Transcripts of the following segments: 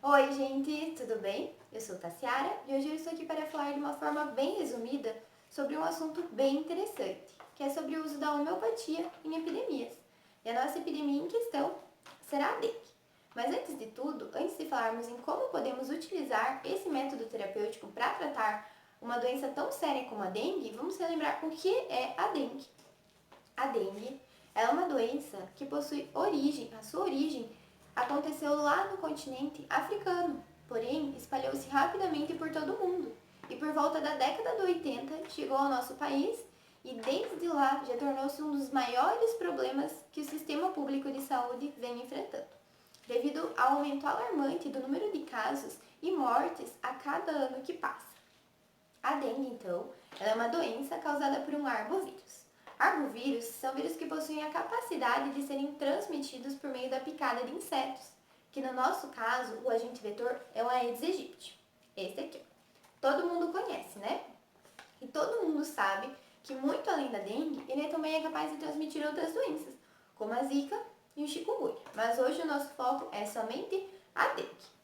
Oi, gente, tudo bem? Eu sou Tassiara e hoje eu estou aqui para falar de uma forma bem resumida sobre um assunto bem interessante, que é sobre o uso da homeopatia em epidemias. E a nossa epidemia em questão será a dengue. Mas antes de tudo, antes de falarmos em como podemos utilizar esse método terapêutico para tratar uma doença tão séria como a dengue, vamos relembrar o que é a dengue. A dengue é uma doença que possui a sua origem aconteceu lá no continente africano, porém espalhou-se rapidamente por todo o mundo e por volta da década de 80 chegou ao nosso país e desde lá já tornou-se um dos maiores problemas que o sistema público de saúde vem enfrentando, devido ao aumento alarmante do número de casos e mortes a cada ano que passa. A dengue, então, ela é uma doença causada por um arbovírus. Arbovírus são vírus que possuem a capacidade de serem transmitidos por meio da picada de insetos, que no nosso caso, o agente vetor é o Aedes aegypti. Esse aqui. Todo mundo conhece, né? E todo mundo sabe que, muito além da dengue, ele também é capaz de transmitir outras doenças, como a zika e o chikungunya. Mas hoje o nosso foco é somente a dengue.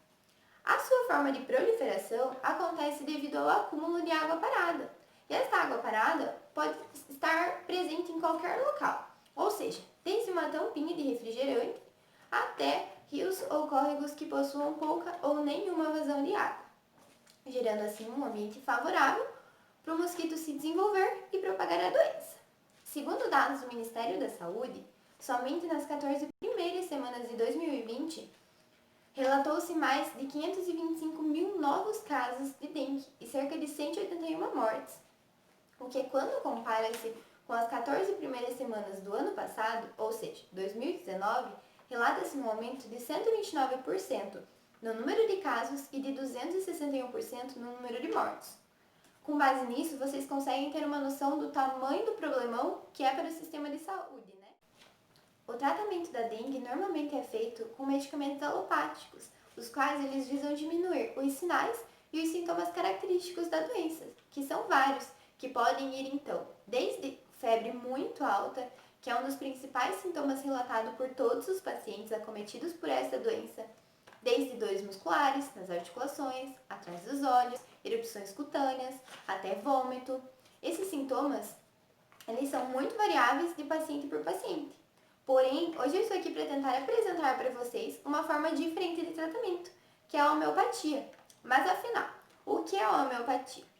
A sua forma de proliferação acontece devido ao acúmulo de água parada. E essa água parada pode estar presente em qualquer local, ou seja, desde uma tampinha de refrigerante até rios ou córregos que possuam pouca ou nenhuma vazão de água, gerando assim um ambiente favorável para o mosquito se desenvolver e propagar a doença. Segundo dados do Ministério da Saúde, somente nas 14 primeiras semanas de 2020, relatou-se mais de 525 mil novos casos de dengue e cerca de 181 mortes, o que, quando compara-se com as 14 primeiras semanas do ano passado, ou seja, 2019, relata-se um aumento de 129% no número de casos e de 261% no número de mortos. Com base nisso, vocês conseguem ter uma noção do tamanho do problemão que é para o sistema de saúde, né? O tratamento da dengue normalmente é feito com medicamentos alopáticos, os quais eles visam diminuir os sinais e os sintomas característicos da doença, que são vários, que podem ir então desde febre muito alta, que é um dos principais sintomas relatados por todos os pacientes acometidos por essa doença, desde dores musculares, nas articulações, atrás dos olhos, erupções cutâneas, até vômito. Esses sintomas, eles são muito variáveis de paciente por paciente. Porém, hoje eu estou aqui para tentar apresentar para vocês uma forma diferente de tratamento, que é a homeopatia. Mas afinal, o que é a homeopatia?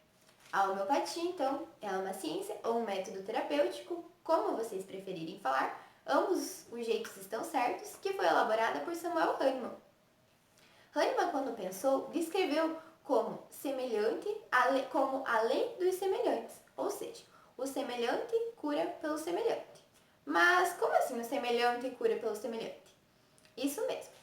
A homeopatia, então, é uma ciência ou um método terapêutico, como vocês preferirem falar, ambos os jeitos estão certos, que foi elaborada por Samuel Hahnemann. Hahnemann, quando pensou, descreveu como como a lei dos semelhantes, ou seja, o semelhante cura pelo semelhante. Mas como assim o semelhante cura pelo semelhante? Isso mesmo.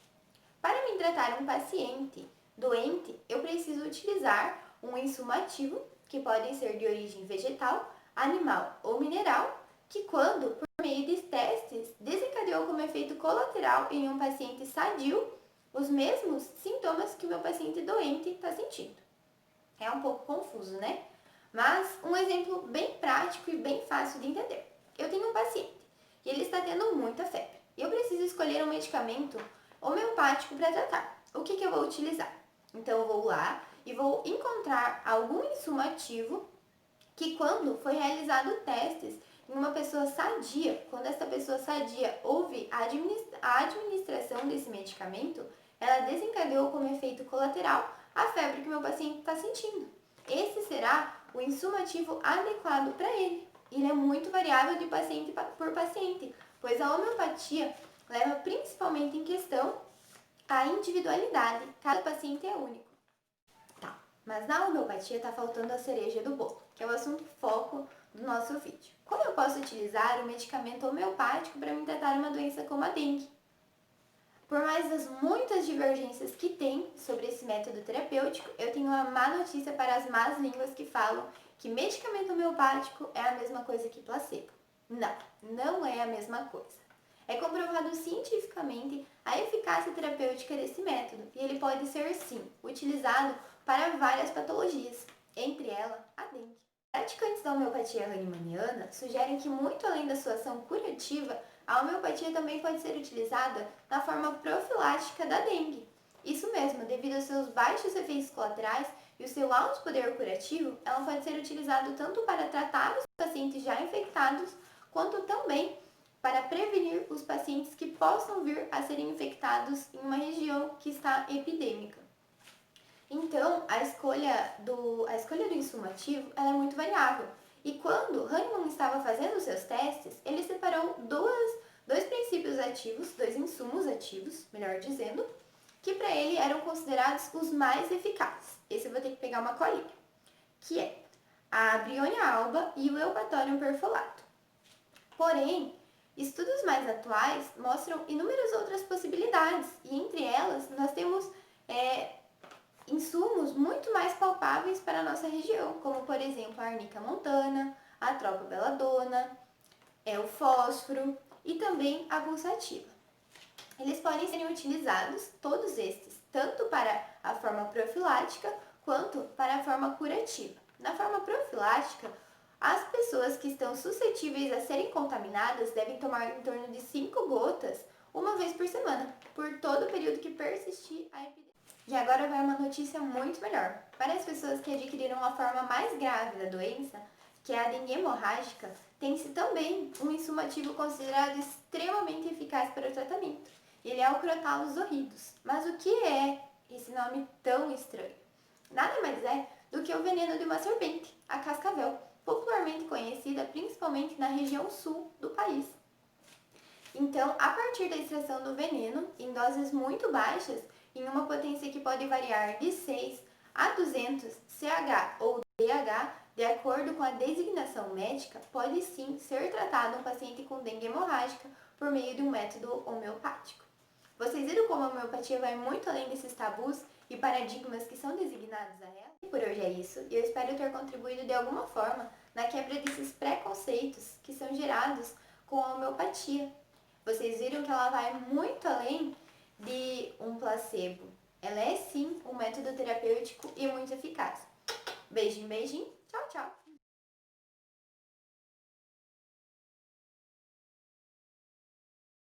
Para me tratar um paciente doente, eu preciso utilizar um insumo ativo, que podem ser de origem vegetal, animal ou mineral, que quando, por meio de testes, desencadeou como efeito colateral em um paciente sadio os mesmos sintomas que o meu paciente doente está sentindo. É um pouco confuso, né? Mas um exemplo bem prático e bem fácil de entender. Eu tenho um paciente e ele está tendo muita febre. Eu preciso escolher um medicamento homeopático para tratar. O que eu vou utilizar? Então eu vou lá e vou encontrar algum insumo ativo que, quando foi realizado testes em uma pessoa sadia, quando essa pessoa sadia houve a administração desse medicamento, ela desencadeou como efeito colateral a febre que meu paciente está sentindo. Esse será o insumo ativo adequado para ele. Ele é muito variável de paciente por paciente, pois a homeopatia leva principalmente em questão a individualidade. Cada paciente é único. Tá, mas na homeopatia está faltando a cereja do bolo, que é o assunto foco do nosso vídeo. Como eu posso utilizar o medicamento homeopático para me tratar uma doença como a dengue? Por mais das muitas divergências que tem sobre esse método terapêutico, eu tenho uma má notícia para as más línguas que falam que medicamento homeopático é a mesma coisa que placebo. Não, não é a mesma coisa. É comprovado cientificamente a eficácia terapêutica desse método e ele pode ser, sim, utilizado para várias patologias, entre elas a dengue. Praticantes da homeopatia hahnemanniana sugerem que, muito além da sua ação curativa, a homeopatia também pode ser utilizada na forma profilática da dengue. Isso mesmo, devido aos seus baixos efeitos colaterais e o seu alto poder curativo, ela pode ser utilizada tanto para tratar os pacientes já infectados, quanto também para prevenir os pacientes que possam vir a serem infectados em uma região que está epidêmica. Então, a escolha do insumo ativo ela é muito variável. E quando Hahnemann estava fazendo os seus testes, ele separou dois princípios ativos, dois insumos ativos, melhor dizendo, que para ele eram considerados os mais eficazes. Esse eu vou ter que pegar uma colinha, que é a Brionia alba e o Eupatorium perfolato. Porém, estudos mais atuais mostram inúmeras outras possibilidades e entre elas nós temos insumos muito mais palpáveis para a nossa região, como por exemplo a arnica montana, a tropa belladonna, o fósforo e também a pulsativa. Eles podem ser utilizados, todos estes, tanto para a forma profilática quanto para a forma curativa. Na forma profilática, as pessoas que estão suscetíveis a serem contaminadas devem tomar em torno de 5 gotas uma vez por semana, por todo o período que persistir a epidemia. E agora vai uma notícia muito melhor. Para as pessoas que adquiriram a forma mais grave da doença, que é a dengue hemorrágica, tem-se também um insumo ativo considerado extremamente eficaz para o tratamento. Ele é o Crotalus horridus. Mas o que é esse nome tão estranho? Nada mais é do que o veneno de uma serpente, a cascavel, popularmente conhecida principalmente na região sul do país. Então, a partir da extração do veneno, em doses muito baixas, em uma potência que pode variar de 6 a 200 CH ou DH, de acordo com a designação médica, pode sim ser tratado um paciente com dengue hemorrágica por meio de um método homeopático. Vocês viram como a homeopatia vai muito além desses tabus e paradigmas que são designados a ela? E por hoje é isso, e eu espero ter contribuído de alguma forma na quebra desses preconceitos que são gerados com a homeopatia. Vocês viram que ela vai muito além de um placebo. Ela é sim um método terapêutico e muito eficaz. Beijinho, beijinho. Tchau, tchau.